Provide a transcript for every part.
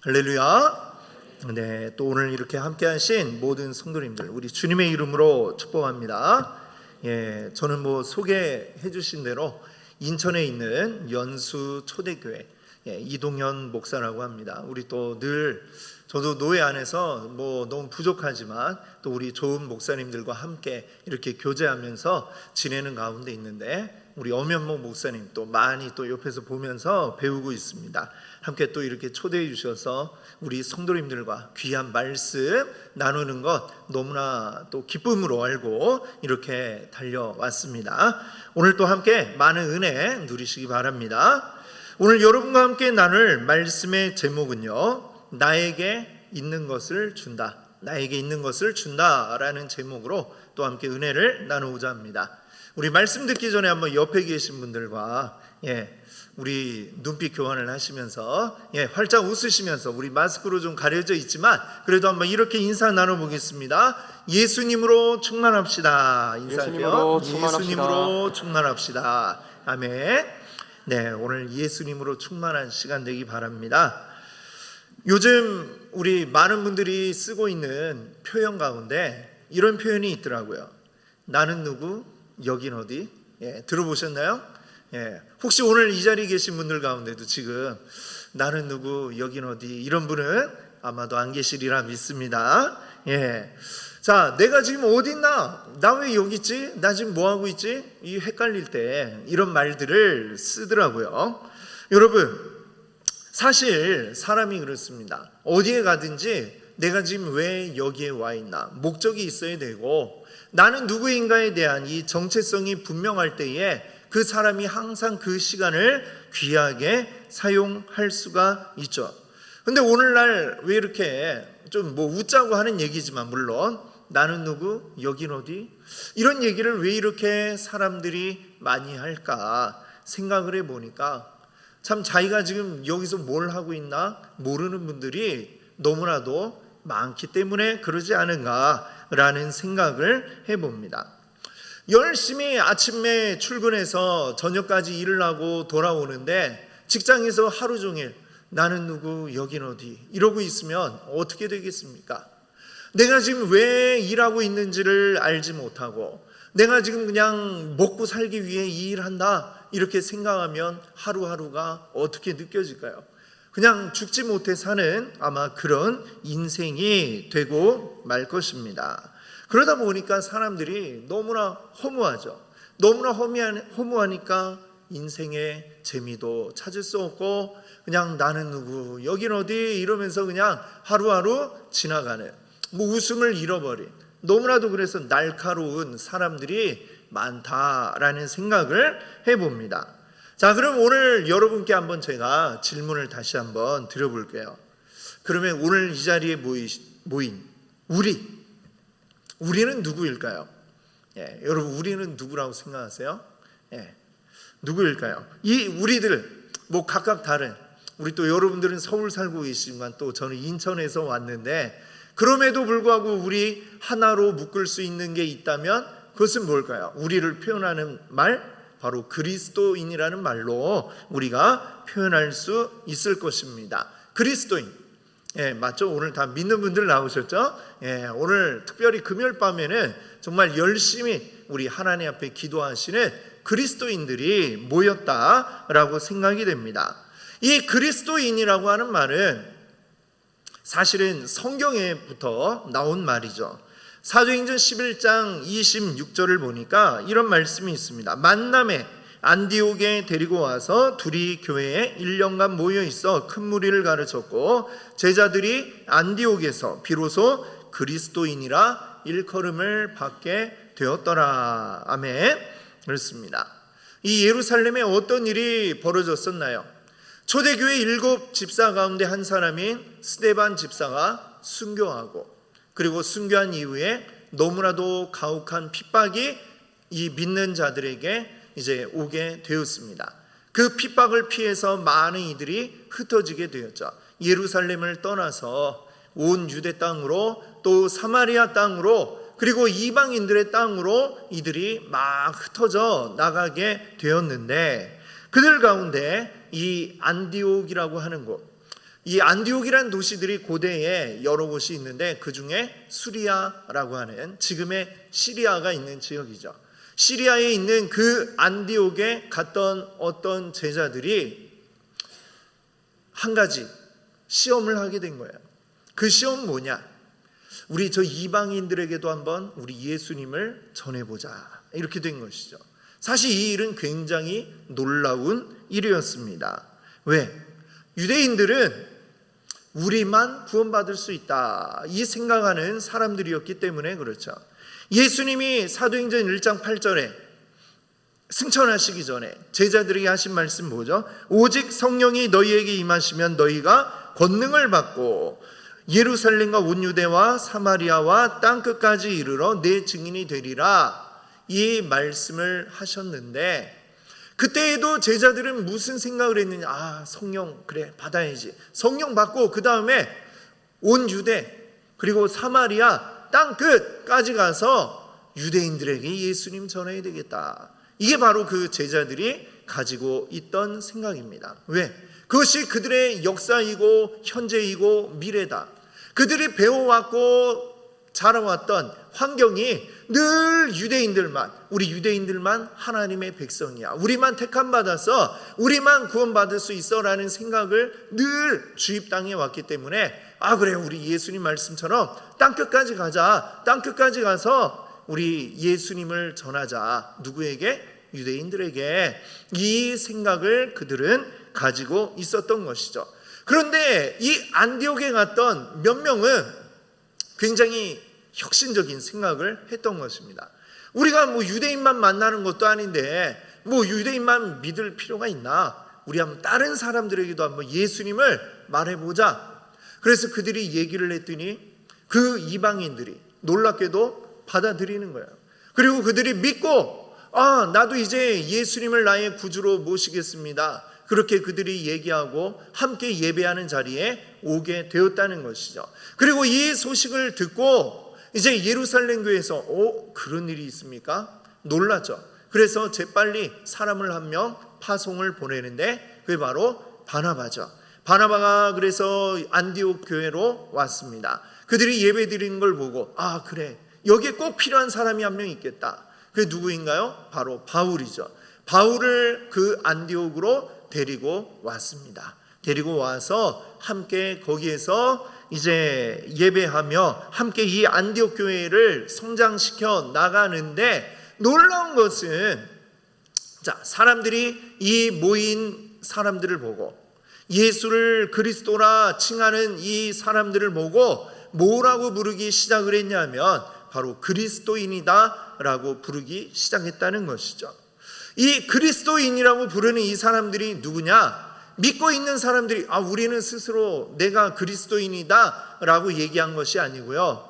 할렐루야. 네, 또 오늘 이렇게 함께 하신 모든 성도님들 우리 주님의 이름으로 축복합니다. 저는 소개해 주신 대로 인천에 있는 연수 초대교회 이동현 목사라고 합니다. 우리 또 늘 저도 노예 안에서 너무 부족하지만 또 우리 좋은 목사님들과 함께 이렇게 교제하면서 지내는 가운데 있는데, 우리 엄연목 목사님 또 많이 또 옆에서 보면서 배우고 있습니다. 함께 또 이렇게 초대해 주셔서 우리 성도님들과 귀한 말씀 나누는 것 너무나 또 기쁨으로 알고 이렇게 달려왔습니다. 오늘 또 함께 많은 은혜 누리시기 바랍니다. 오늘 여러분과 함께 나눌 말씀의 제목은요, 나에게 있는 것을 준다, 나에게 있는 것을 준다라는 제목으로 또 함께 은혜를 나누고자 합니다. 우리 말씀 듣기 전에 한번 옆에 계신 분들과 우리 눈빛 교환을 하시면서 활짝 웃으시면서, 우리 마스크로 좀 가려져 있지만 그래도 한번 이렇게 인사 나눠보겠습니다. 예수님으로 충만합시다. 인사할게요. 예수님으로 충만합시다. 아멘. 네, 오늘 예수님으로 충만한 시간 되기 바랍니다. 요즘 우리 많은 분들이 쓰고 있는 표현 가운데 이런 표현이 있더라고요. 나는 누구, 여긴 어디? 들어보셨나요? 혹시 오늘 이 자리에 계신 분들 가운데도 지금 나는 누구, 여긴 어디, 이런 분은 아마도 안 계시리라 믿습니다. 자, 내가 지금 어디 있나? 나 왜 여기 있지? 나 지금 뭐 하고 있지? 이 헷갈릴 때 이런 말들을 쓰더라고요. 여러분, 사실 사람이 그렇습니다. 어디에 가든지 내가 지금 왜 여기에 와 있나? 목적이 있어야 되고, 나는 누구인가에 대한 이 정체성이 분명할 때에 그 사람이 항상 그 시간을 귀하게 사용할 수가 있죠. 근데 오늘날 왜 이렇게 좀 웃자고 하는 얘기지만, 물론 나는 누구, 여긴 어디, 이런 얘기를 왜 이렇게 사람들이 많이 할까 생각을 해보니까 참 자기가 지금 여기서 뭘 하고 있나 모르는 분들이 너무나도 많기 때문에 그러지 않은가라는 생각을 해봅니다. 열심히 아침에 출근해서 저녁까지 일을 하고 돌아오는데, 직장에서 하루 종일 나는 누구, 여긴 어디 이러고 있으면 어떻게 되겠습니까? 내가 지금 왜 일하고 있는지를 알지 못하고, 내가 지금 그냥 먹고 살기 위해 이 일한다 이렇게 생각하면 하루하루가 어떻게 느껴질까요? 그냥 죽지 못해 사는 아마 그런 인생이 되고 말 것입니다. 그러다 보니까 사람들이 너무나 허무하죠. 너무나 허무하니까 인생의 재미도 찾을 수 없고, 그냥 나는 누구, 여긴 어디 이러면서 그냥 하루하루 지나가는, 웃음을 잃어버린, 너무나도 그래서 날카로운 사람들이 많다라는 생각을 해봅니다. 자, 그럼 오늘 여러분께 한번 제가 질문을 다시 한번 드려볼게요. 그러면 오늘 이 자리에 모인 우리는 누구일까요? 여러분, 우리는 누구라고 생각하세요? 누구일까요? 이 우리들 각각 다른, 우리 또 여러분들은 서울 살고 계시지만 또 저는 인천에서 왔는데, 그럼에도 불구하고 우리 하나로 묶을 수 있는 게 있다면 그것은 뭘까요? 우리를 표현하는 말, 바로 그리스도인이라는 말로 우리가 표현할 수 있을 것입니다. 그리스도인, 맞죠? 오늘 다 믿는 분들 나오셨죠? 오늘 특별히 금요일 밤에는 정말 열심히 우리 하나님 앞에 기도하시는 그리스도인들이 모였다라고 생각이 됩니다. 이 그리스도인이라고 하는 말은 사실은 성경에부터 나온 말이죠. 사도행전 11장 26절을 보니까 이런 말씀이 있습니다. 만남에 안디옥에 데리고 와서 둘이 교회에 1년간 모여 있어 큰 무리를 가르쳤고, 제자들이 안디옥에서 비로소 그리스도인이라 일컬음을 받게 되었더라. 아멘. 그렇습니다. 이 예루살렘에 어떤 일이 벌어졌었나요? 초대교회 7 집사 가운데 한 사람인 스데반 집사가 순교하고, 그리고 순교한 이후에 너무나도 가혹한 핍박이 이 믿는 자들에게 이제 오게 되었습니다. 그 핍박을 피해서 많은 이들이 흩어지게 되었죠. 예루살렘을 떠나서 온 유대 땅으로, 또 사마리아 땅으로, 그리고 이방인들의 땅으로 이들이 막 흩어져 나가게 되었는데, 그들 가운데 이 안디옥이라고 하는 곳, 이 안디옥이라는 도시들이 고대에 여러 곳이 있는데 그 중에 수리아라고 하는 지금의 시리아가 있는 지역이죠. 시리아에 있는 그 안디옥에 갔던 어떤 제자들이 한 가지 시험을 하게 된 거예요. 그 시험은 뭐냐? 우리 저 이방인들에게도 한번 우리 예수님을 전해보자, 이렇게 된 것이죠. 사실 이 일은 굉장히 놀라운 일이었습니다. 왜? 유대인들은 우리만 구원받을 수 있다, 이 생각하는 사람들이었기 때문에 그렇죠. 예수님이 사도행전 1장 8절에 승천하시기 전에 제자들에게 하신 말씀 뭐죠? 오직 성령이 너희에게 임하시면 너희가 권능을 받고 예루살렘과 온 유대와 사마리아와 땅끝까지 이르러 내 증인이 되리라, 이 말씀을 하셨는데 그때에도 제자들은 무슨 생각을 했느냐? 아, 성령 그래 받아야지. 성령 받고 그 다음에 온 유대 그리고 사마리아 땅끝까지 가서 유대인들에게 예수님 전해야 되겠다. 이게 바로 그 제자들이 가지고 있던 생각입니다. 왜? 그것이 그들의 역사이고 현재이고 미래다. 그들이 배워왔고 자라왔던 환경이 늘 유대인들만, 우리 유대인들만 하나님의 백성이야, 우리만 택함받아서 우리만 구원받을 수 있어 라는 생각을 늘 주입당해 왔기 때문에 아 그래, 우리 예수님 말씀처럼 땅끝까지 가자, 땅끝까지 가서 우리 예수님을 전하자. 누구에게? 유대인들에게. 이 생각을 그들은 가지고 있었던 것이죠. 그런데 이 안디옥에 갔던 몇 명은 굉장히 혁신적인 생각을 했던 것입니다. 우리가 뭐 유대인만 만나는 것도 아닌데 뭐 유대인만 믿을 필요가 있나? 우리 한번 다른 사람들에게도 한번 예수님을 말해보자. 그래서 그들이 얘기를 했더니 그 이방인들이 놀랍게도 받아들이는 거예요. 그리고 그들이 믿고 아 나도 이제 예수님을 나의 구주로 모시겠습니다. 그렇게 그들이 얘기하고 함께 예배하는 자리에 오게 되었다는 것이죠. 그리고 이 소식을 듣고 이제 예루살렘 교회에서 그런 일이 있습니까? 놀랐죠. 그래서 재빨리 사람을 한 명 파송을 보내는데 그게 바로 바나바죠. 바나바가 그래서 안디옥 교회로 왔습니다. 그들이 예배 드리는 걸 보고 아 그래, 여기에 꼭 필요한 사람이 한 명 있겠다. 그게 누구인가요? 바로 바울이죠. 바울을 그 안디옥으로 데리고 왔습니다. 데리고 와서 함께 거기에서 이제 예배하며 함께 이 안디옥 교회를 성장시켜 나가는데 놀라운 것은 자, 사람들이 이 모인 사람들을 보고 예수를 그리스도라 칭하는 이 사람들을 보고 뭐라고 부르기 시작을 했냐면 바로 그리스도인이다 라고 부르기 시작했다는 것이죠. 이 그리스도인이라고 부르는 이 사람들이 누구냐? 믿고 있는 사람들이 아 우리는 스스로 내가 그리스도인이다 라고 얘기한 것이 아니고요,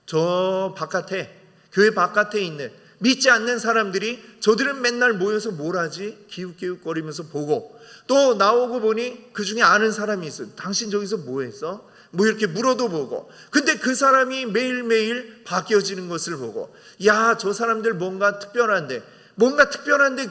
저 바깥에 교회 바깥에 있는 믿지 않는 사람들이 저들은 맨날 모여서 뭘 하지? 기웃기웃거리면서 보고 또 나오고 보니 그 중에 아는 사람이 있어요. 당신 저기서 뭐 했어? 뭐 이렇게 물어도 보고, 근데 그 사람이 매일매일 바뀌어지는 것을 보고 야 저 사람들 뭔가 특별한데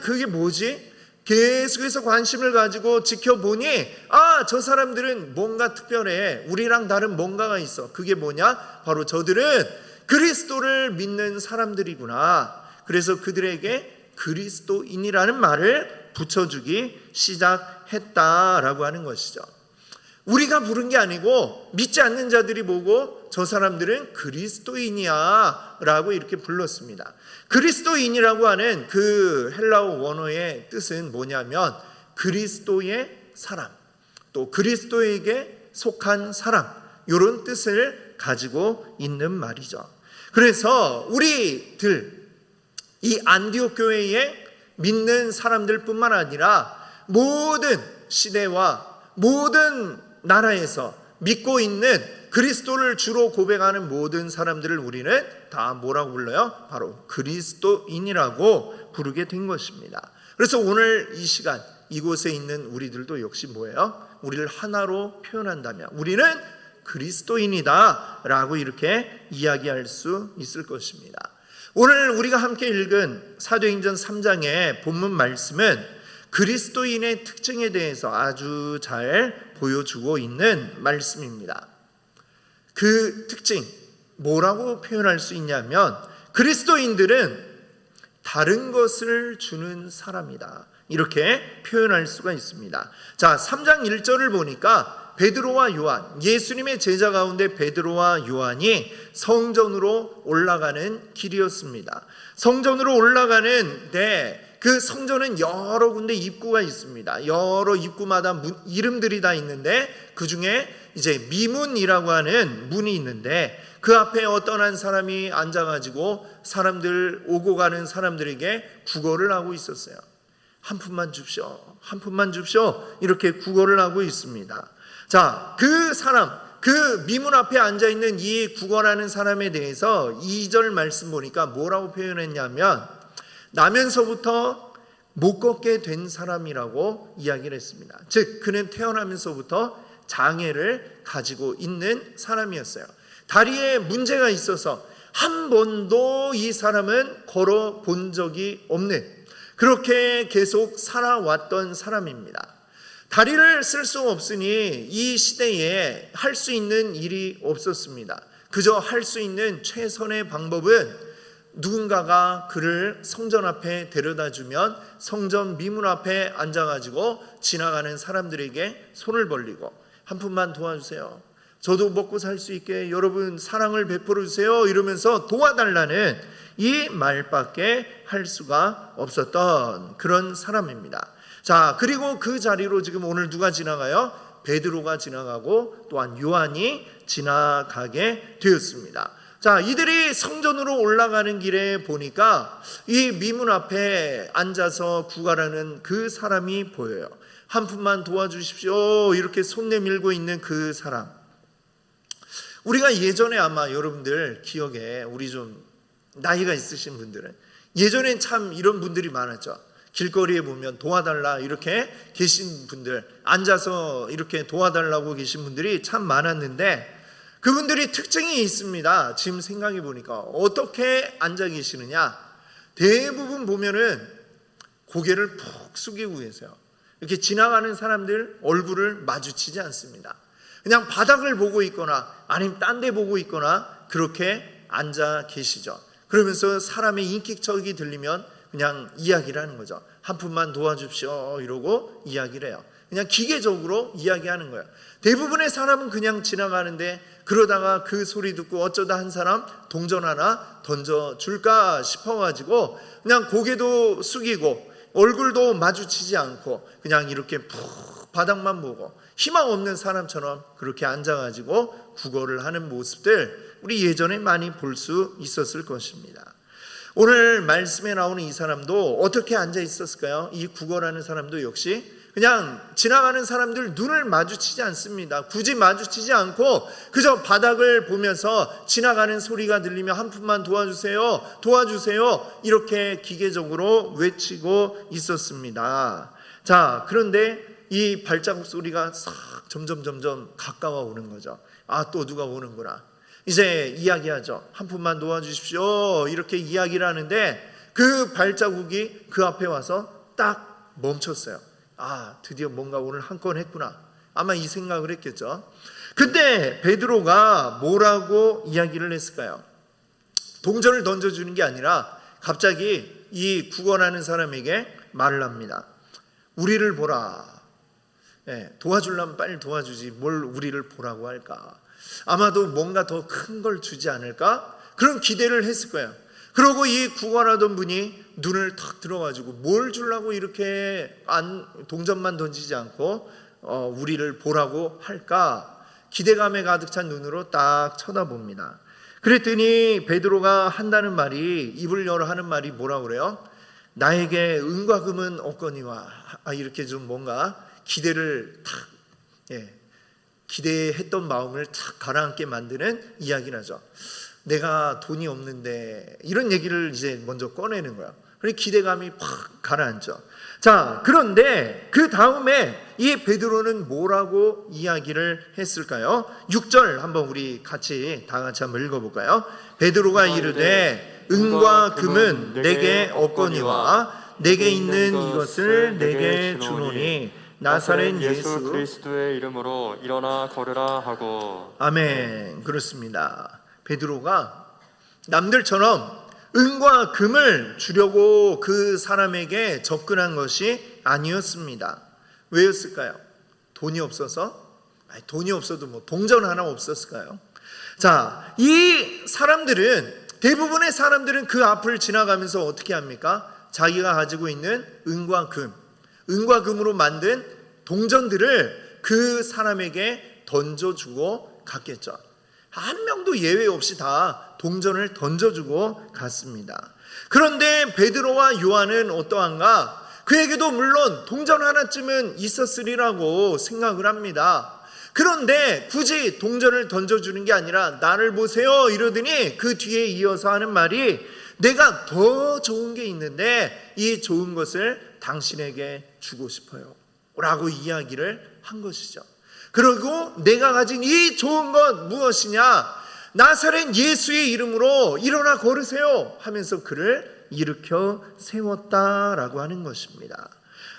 그게 뭐지? 계속해서 관심을 가지고 지켜보니 아 저 사람들은 뭔가 특별해, 우리랑 다른 뭔가가 있어. 그게 뭐냐? 바로 저들은 그리스도를 믿는 사람들이구나. 그래서 그들에게 그리스도인이라는 말을 붙여주기 시작했다라고 하는 것이죠. 우리가 부른 게 아니고 믿지 않는 자들이 보고 저 사람들은 그리스도인이야 라고 이렇게 불렀습니다. 그리스도인이라고 하는 그 헬라어 원어의 뜻은 뭐냐면 그리스도의 사람, 또 그리스도에게 속한 사람, 이런 뜻을 가지고 있는 말이죠. 그래서 우리들 이 안디옥 교회에 믿는 사람들 뿐만 아니라 모든 시대와 모든 나라에서 믿고 있는 그리스도를 주로 고백하는 모든 사람들을 우리는 다 뭐라고 불러요? 바로 그리스도인이라고 부르게 된 것입니다. 그래서 오늘 이 시간 이곳에 있는 우리들도 역시 뭐예요? 우리를 하나로 표현한다면 우리는 그리스도인이다 라고 이렇게 이야기할 수 있을 것입니다. 오늘 우리가 함께 읽은 사도행전 3장의 본문 말씀은 그리스도인의 특징에 대해서 아주 잘 보여주고 있는 말씀입니다. 그 특징 뭐라고 표현할 수 있냐면 그리스도인들은 다른 것을 주는 사람이다, 이렇게 표현할 수가 있습니다. 자, 3장 1절을 보니까 베드로와 요한, 예수님의 제자 가운데 베드로와 요한이 성전으로 올라가는 길이었습니다. 성전으로 올라가는데 그 성전은 여러 군데 입구가 있습니다. 여러 입구마다 이름들이 다 있는데 그 중에 이제 미문이라고 하는 문이 있는데 그 앞에 어떤 한 사람이 앉아가지고 사람들, 오고 가는 사람들에게 구걸을 하고 있었어요. 한 푼만 줍쇼, 한 푼만 줍쇼, 이렇게 구걸을 하고 있습니다. 자, 그 사람, 그 미문 앞에 앉아있는 이 구걸하는 사람에 대해서 2절 말씀 보니까 뭐라고 표현했냐면 나면서부터 못 걷게 된 사람이라고 이야기를 했습니다. 즉 그는 태어나면서부터 장애를 가지고 있는 사람이었어요. 다리에 문제가 있어서 한 번도 이 사람은 걸어 본 적이 없는, 그렇게 계속 살아왔던 사람입니다. 다리를 쓸 수 없으니 이 시대에 할 수 있는 일이 없었습니다. 그저 할 수 있는 최선의 방법은 누군가가 그를 성전 앞에 데려다 주면 성전 미문 앞에 앉아가지고 지나가는 사람들에게 손을 벌리고 한 푼만 도와주세요, 저도 먹고 살 수 있게 여러분 사랑을 베풀어 주세요, 이러면서 도와달라는 이 말밖에 할 수가 없었던 그런 사람입니다. 자, 그리고 그 자리로 지금 오늘 누가 지나가요? 베드로가 지나가고 또한 요한이 지나가게 되었습니다. 자, 이들이 성전으로 올라가는 길에 보니까 이 미문 앞에 앉아서 구걸하는 그 사람이 보여요. 한 푼만 도와주십시오, 이렇게 손 내밀고 있는 그 사람. 우리가 예전에 아마 여러분들 기억에, 우리 좀 나이가 있으신 분들은 예전엔 참 이런 분들이 많았죠. 길거리에 보면 도와달라 이렇게 계신 분들, 앉아서 이렇게 도와달라고 계신 분들이 참 많았는데 그분들이 특징이 있습니다. 지금 생각해 보니까 어떻게 앉아 계시느냐, 대부분 보면은 고개를 푹 숙이고 계세요. 이렇게 지나가는 사람들 얼굴을 마주치지 않습니다. 그냥 바닥을 보고 있거나 아니면 딴 데 보고 있거나 그렇게 앉아 계시죠. 그러면서 사람의 인격척이 들리면 그냥 이야기를 하는 거죠. 한 푼만 도와주십시오, 이러고 이야기를 해요. 그냥 기계적으로 이야기하는 거예요. 대부분의 사람은 그냥 지나가는데 그러다가 그 소리 듣고 어쩌다 한 사람 동전 하나 던져줄까 싶어가지고 그냥 고개도 숙이고 얼굴도 마주치지 않고 그냥 이렇게 푹 바닥만 보고 희망 없는 사람처럼 그렇게 앉아가지고 구걸을 하는 모습들 우리 예전에 많이 볼 수 있었을 것입니다. 오늘 말씀에 나오는 이 사람도 어떻게 앉아 있었을까요? 이 구걸하는 사람도 역시 그냥 지나가는 사람들 눈을 마주치지 않습니다. 굳이 마주치지 않고 그저 바닥을 보면서 지나가는 소리가 들리면 한 푼만 도와주세요, 도와주세요, 이렇게 기계적으로 외치고 있었습니다. 자, 그런데 이 발자국 소리가 싹 점점 가까워 오는 거죠. 아, 또 누가 오는구나. 이제 이야기하죠. 한 푼만 도와주십시오, 이렇게 이야기를 하는데 그 발자국이 그 앞에 와서 딱 멈췄어요. 아, 드디어 뭔가 오늘 한 건 했구나, 아마 이 생각을 했겠죠. 근데 베드로가 뭐라고 이야기를 했을까요? 동전을 던져주는 게 아니라 갑자기 이 구걸하는 사람에게 말을 합니다. 우리를 보라. 도와주려면 빨리 도와주지 뭘 우리를 보라고 할까. 아마도 뭔가 더 큰 걸 주지 않을까, 그런 기대를 했을 거예요. 그리고 이 구걸하던 분이 눈을 탁 들어가지고 뭘 주려고 이렇게 동전만 던지지 않고 우리를 보라고 할까, 기대감에 가득 찬 눈으로 딱 쳐다봅니다. 그랬더니 베드로가 한다는 말이, 입을 열어 하는 말이 뭐라고 그래요? 나에게 은과 금은 없거니와, 이렇게 좀 뭔가 기대를 탁, 기대했던 마음을 탁 가라앉게 만드는 이야기를 하죠. 내가 돈이 없는데, 이런 얘기를 이제 먼저 꺼내는 거야. 그래서 기대감이 팍 가라앉죠. 자, 그런데 그 다음에 이 베드로는 뭐라고 이야기를 했을까요? 6절 한번 우리 같이 다 같이 한번 읽어볼까요? 베드로가 이르되 은과 금은 내게 없거니와 내게 있는 이것을 내게 주노니 나사렛 예수 그리스도의 이름으로 일어나 걸으라 하고. 아멘. 그렇습니다. 베드로가 남들처럼 은과 금을 주려고 그 사람에게 접근한 것이 아니었습니다. 왜였을까요? 돈이 없어서? 아니, 돈이 없어도 뭐 동전 하나 없었을까요? 자, 이 사람들은, 대부분의 사람들은 그 앞을 지나가면서 어떻게 합니까? 자기가 가지고 있는 은과 금으로 만든 동전들을 그 사람에게 던져주고 갔겠죠. 한 명도 예외 없이 다 동전을 던져주고 갔습니다. 그런데 베드로와 요한은 어떠한가? 그에게도 물론 동전 하나쯤은 있었으리라고 생각을 합니다. 그런데 굳이 동전을 던져주는 게 아니라 나를 보세요 이러더니 그 뒤에 이어서 하는 말이 내가 더 좋은 게 있는데 이 좋은 것을 당신에게 주고 싶어요 라고 이야기를 한 것이죠. 그리고 내가 가진 이 좋은 것 무엇이냐? 나사렛 예수의 이름으로 일어나 걸으세요 하면서 그를 일으켜 세웠다라고 하는 것입니다.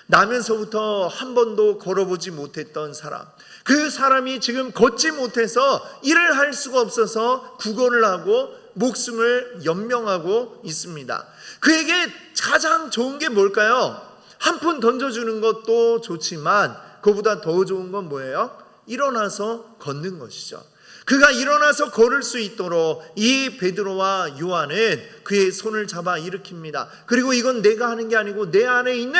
나면서부터 한 번도 걸어보지 못했던 사람, 그 사람이 지금 걷지 못해서 일을 할 수가 없어서 구걸을 하고 목숨을 연명하고 있습니다. 그에게 가장 좋은 게 뭘까요? 한 푼 던져주는 것도 좋지만 그보다 더 좋은 건 뭐예요? 일어나서 걷는 것이죠. 그가 일어나서 걸을 수 있도록 이 베드로와 요한은 그의 손을 잡아 일으킵니다. 그리고 이건 내가 하는 게 아니고 내 안에 있는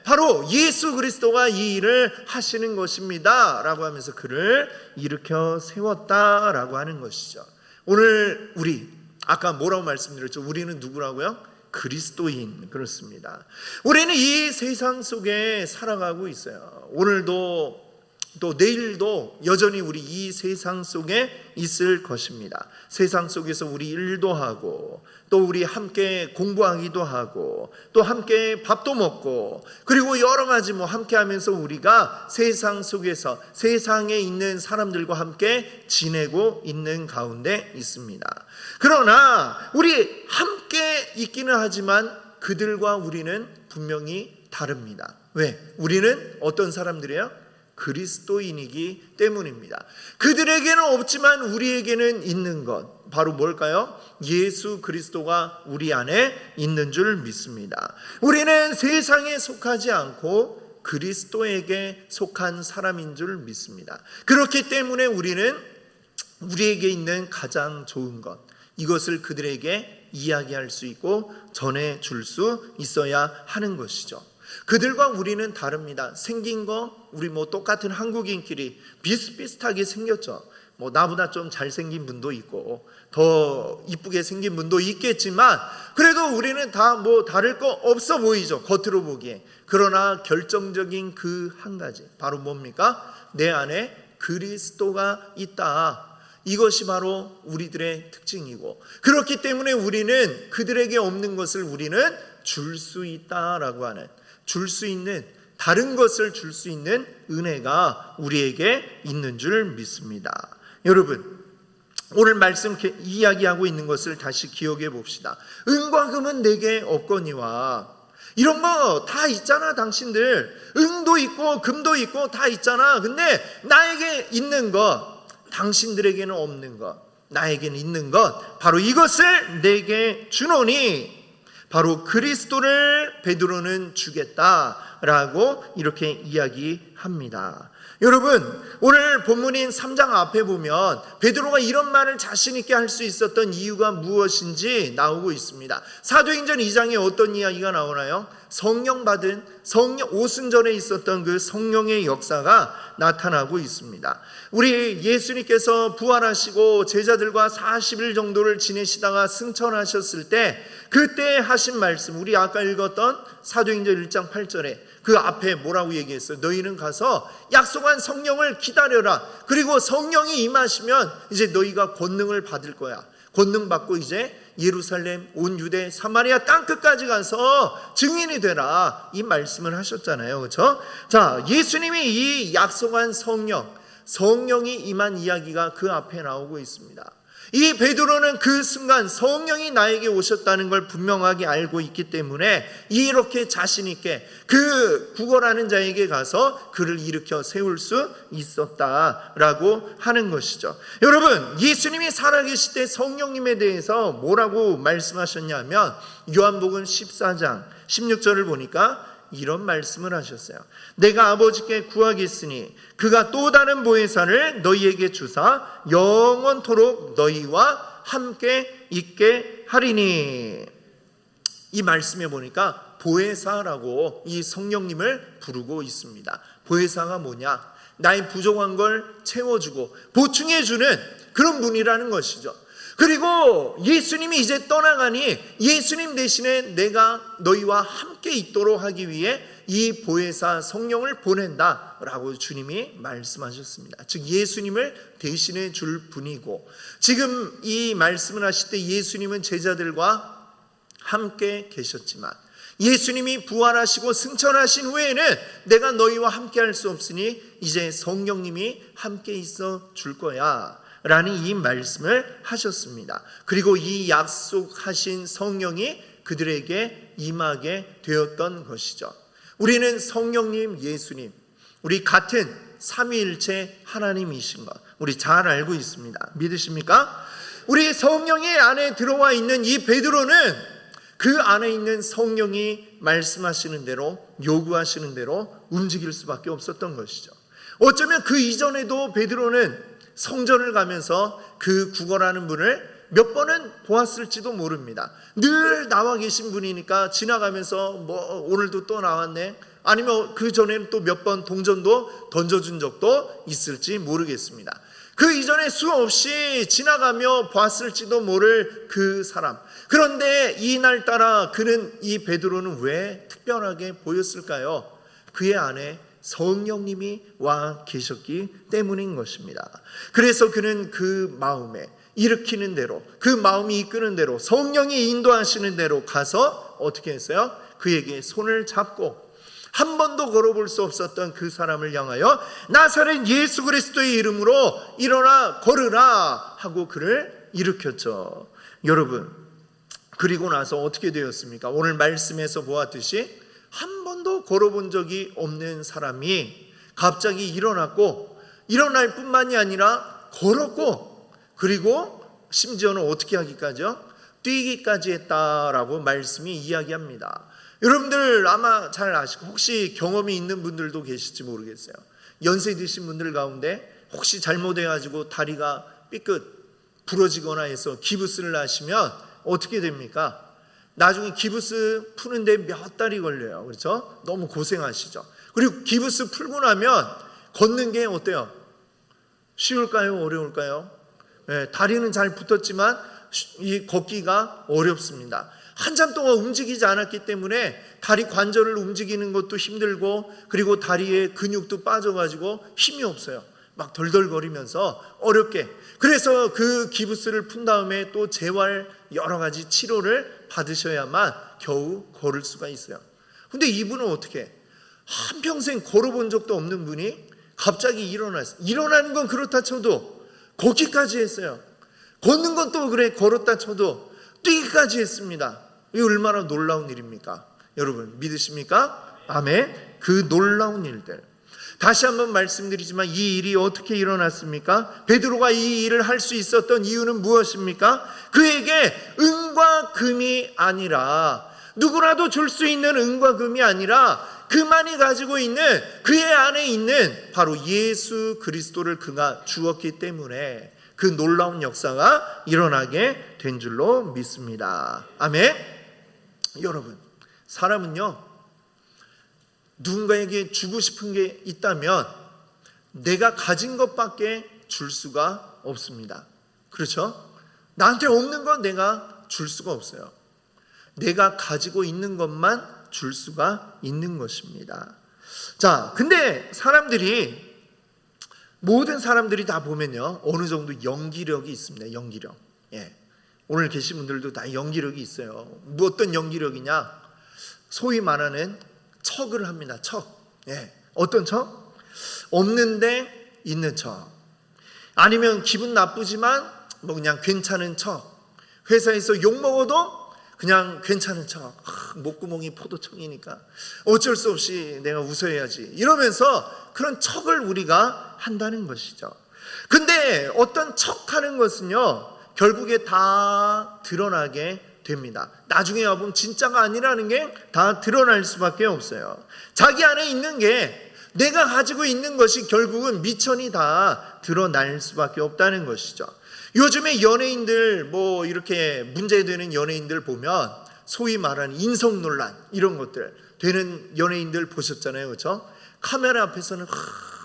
바로 예수 그리스도가 이 일을 하시는 것입니다 라고 하면서 그를 일으켜 세웠다라고 하는 것이죠. 오늘 우리 아까 뭐라고 말씀드렸죠? 우리는 누구라고요? 그리스도인. 그렇습니다. 우리는 이 세상 속에 살아가고 있어요. 오늘도 또 내일도 여전히 우리 이 세상 속에 있을 것입니다. 세상 속에서 우리 일도 하고 또 우리 함께 공부하기도 하고 또 함께 밥도 먹고 그리고 여러 가지 함께 하면서 우리가 세상 속에서 세상에 있는 사람들과 함께 지내고 있는 가운데 있습니다. 그러나 우리 함께 있기는 하지만 그들과 우리는 분명히 다릅니다. 왜? 우리는 어떤 사람들이에요? 그리스도인이기 때문입니다. 그들에게는 없지만 우리에게는 있는 것 바로 뭘까요? 예수 그리스도가 우리 안에 있는 줄 믿습니다. 우리는 세상에 속하지 않고 그리스도에게 속한 사람인 줄 믿습니다. 그렇기 때문에 우리는 우리에게 있는 가장 좋은 것 이것을 그들에게 이야기할 수 있고 전해줄 수 있어야 하는 것이죠. 그들과 우리는 다릅니다. 생긴 거 우리 똑같은 한국인끼리 비슷비슷하게 생겼죠. 나보다 좀 잘생긴 분도 있고 더 이쁘게 생긴 분도 있겠지만 그래도 우리는 다 다를 거 없어 보이죠. 겉으로 보기에. 그러나 결정적인 그 한 가지 바로 뭡니까? 내 안에 그리스도가 있다. 이것이 바로 우리들의 특징이고 그렇기 때문에 우리는 그들에게 없는 것을 우리는 줄 수 있다라고 하는 줄 수 있는 다른 것을 줄 수 있는 은혜가 우리에게 있는 줄 믿습니다. 여러분 오늘 말씀 이야기하고 있는 것을 다시 기억해 봅시다. 은과 금은 내게 없거니와 이런 거 다 있잖아 당신들. 은도 있고 금도 있고 다 있잖아. 근데 나에게 있는 것 당신들에게는 없는 것 나에게는 있는 것 바로 이것을 내게 주노니 바로 그리스도를 베드로는 주겠다라고 이렇게 이야기합니다. 여러분 오늘 본문인 3장 앞에 보면 베드로가 이런 말을 자신 있게 할 수 있었던 이유가 무엇인지 나오고 있습니다. 사도행전 2장에 어떤 이야기가 나오나요? 성령 받은 오순절에 있었던 그 성령의 역사가 나타나고 있습니다. 우리 예수님께서 부활하시고 제자들과 40일 정도를 지내시다가 승천하셨을 때 그때 하신 말씀 우리 아까 읽었던 사도행전 1장 8절에 그 앞에 뭐라고 얘기했어요? 너희는 가서 약속한 성령을 기다려라. 그리고 성령이 임하시면 이제 너희가 권능을 받을 거야. 권능 받고 이제 예루살렘 온 유대 사마리아 땅끝까지 가서 증인이 되라. 이 말씀을 하셨잖아요. 그렇죠? 자, 예수님이 이 약속한 성령이 임한 이야기가 그 앞에 나오고 있습니다. 이 베드로는 그 순간 성령이 나에게 오셨다는 걸 분명하게 알고 있기 때문에 이렇게 자신 있게 그 구걸하는 자에게 가서 그를 일으켜 세울 수 있었다라고 하는 것이죠. 여러분, 예수님이 살아계실 때 성령님에 대해서 뭐라고 말씀하셨냐면 요한복음 14장 16절을 보니까 이런 말씀을 하셨어요. 내가 아버지께 구하겠으니 그가 또 다른 보혜사를 너희에게 주사 영원토록 너희와 함께 있게 하리니. 이 말씀에 보니까 보혜사라고 이 성령님을 부르고 있습니다. 보혜사가 뭐냐? 나의 부족한 걸 채워주고 보충해주는 그런 분이라는 것이죠. 그리고 예수님이 이제 떠나가니 예수님 대신에 내가 너희와 함께 있도록 하기 위해 이 보혜사 성령을 보낸다라고 주님이 말씀하셨습니다. 즉 예수님을 대신해 줄 분이고, 지금 이 말씀을 하실 때 예수님은 제자들과 함께 계셨지만 예수님이 부활하시고 승천하신 후에는 내가 너희와 함께 할 수 없으니 이제 성령님이 함께 있어 줄 거야 라는 이 말씀을 하셨습니다. 그리고 이 약속하신 성령이 그들에게 임하게 되었던 것이죠. 우리는 성령님, 예수님, 우리 같은 삼위일체 하나님이신 것 우리 잘 알고 있습니다. 믿으십니까? 우리 성령이 안에 들어와 있는 이 베드로는 그 안에 있는 성령이 말씀하시는 대로, 요구하시는 대로 움직일 수밖에 없었던 것이죠. 어쩌면 그 이전에도 베드로는 성전을 가면서 그 구걸하는 분을 몇 번은 보았을지도 모릅니다. 늘 나와 계신 분이니까 지나가면서 뭐 오늘도 또 나왔네, 아니면 그 전에는 또 몇 번 동전도 던져준 적도 있을지 모르겠습니다. 그 이전에 수없이 지나가며 봤을지도 모를 그 사람. 그런데 이날따라 이 베드로는 왜 특별하게 보였을까요? 그의 안에 성령님이 와 계셨기 때문인 것입니다. 그래서 그는 그 마음에 일으키는 대로, 그 마음이 이끄는 대로, 성령이 인도하시는 대로 가서 어떻게 했어요? 그에게 손을 잡고 한 번도 걸어볼 수 없었던 그 사람을 향하여 나사렛 예수 그리스도의 이름으로 일어나 걸으라 하고 그를 일으켰죠. 여러분, 그리고 나서 어떻게 되었습니까? 오늘 말씀에서 보았듯이 한 번도 걸어본 적이 없는 사람이 갑자기 일어났고, 일어날 뿐만이 아니라 걸었고, 그리고 심지어는 어떻게 하기까지요? 뛰기까지 했다라고 말씀이 이야기합니다. 여러분들 아마 잘 아시고 혹시 경험이 있는 분들도 계실지 모르겠어요. 연세 드신 분들 가운데 혹시 잘못해가지고 다리가 삐끗 부러지거나 해서 기부스를 하시면 어떻게 됩니까? 나중에 기부스 푸는데 몇 달이 걸려요. 그렇죠? 너무 고생하시죠. 그리고 기부스 풀고 나면 걷는 게 어때요? 쉬울까요? 어려울까요? 네, 다리는 잘 붙었지만 이 걷기가 어렵습니다. 한참 동안 움직이지 않았기 때문에 다리 관절을 움직이는 것도 힘들고, 그리고 다리에 근육도 빠져가지고 힘이 없어요. 막 덜덜거리면서 어렵게. 그래서 그 기부스를 푼 다음에 또 재활 여러 가지 치료를 받으셔야만 겨우 걸을 수가 있어요. 근데 이분은 어떻게 한평생 걸어본 적도 없는 분이 갑자기 일어났어요. 일어나는 건 그렇다 쳐도 걷기까지 했어요. 걷는 건 또 그래 걸었다 쳐도 뛰기까지 했습니다. 이게 얼마나 놀라운 일입니까? 여러분 믿으십니까? 아멘. 그 놀라운 일들, 다시 한번 말씀드리지만 이 일이 어떻게 일어났습니까? 베드로가 이 일을 할 수 있었던 이유는 무엇입니까? 그에게 은과 금이 아니라, 누구라도 줄 수 있는 은과 금이 아니라 그만이 가지고 있는 그의 안에 있는 바로 예수 그리스도를 그가 주었기 때문에 그 놀라운 역사가 일어나게 된 줄로 믿습니다. 아멘. 여러분, 사람은요 누군가에게 주고 싶은 게 있다면 내가 가진 것밖에 줄 수가 없습니다. 그렇죠? 나한테 없는 건 내가 줄 수가 없어요. 내가 가지고 있는 것만 줄 수가 있는 것입니다. 자, 근데 모든 사람들이 다 보면요 어느 정도 연기력이 있습니다. 연기력. 예. 오늘 계신 분들도 다 연기력이 있어요. 뭐 어떤 연기력이냐? 소위 말하는 척을 합니다. 척. 예. 어떤 척? 없는데 있는 척. 아니면 기분 나쁘지만 뭐 그냥 괜찮은 척, 회사에서 욕 먹어도 그냥 괜찮은 척, 목구멍이 포도청이니까 어쩔 수 없이 내가 웃어야지 이러면서 그런 척을 우리가 한다는 것이죠. 근데 어떤 척하는 것은요 결국에 다 드러나게 됩니다. 나중에 와보면 진짜가 아니라는 게 다 드러날 수밖에 없어요. 자기 안에 있는 게, 내가 가지고 있는 것이 결국은 미천이 다 드러날 수밖에 없다는 것이죠. 요즘에 연예인들 뭐 이렇게 문제되는 연예인들 보면 소위 말하는 인성 논란 이런 것들 되는 연예인들 보셨잖아요, 그렇죠? 카메라 앞에서는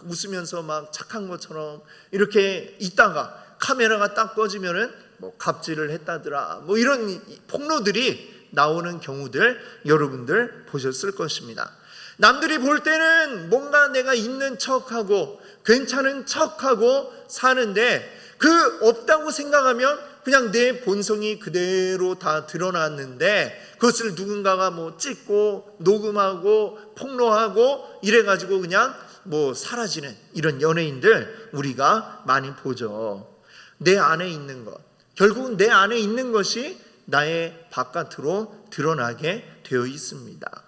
웃으면서 막 착한 것처럼 이렇게 있다가 카메라가 딱 꺼지면은 뭐 갑질을 했다더라 뭐 이런 폭로들이 나오는 경우들 여러분들 보셨을 것입니다. 남들이 볼 때는 뭔가 내가 있는 척하고 괜찮은 척하고 사는데 그 없다고 생각하면 그냥 내 본성이 그대로 다 드러났는데 그것을 누군가가 뭐 찍고 녹음하고 폭로하고 이래가지고 그냥 뭐 사라지는 이런 연예인들 우리가 많이 보죠. 내 안에 있는 것, 결국은 내 안에 있는 것이 나의 바깥으로 드러나게 되어 있습니다.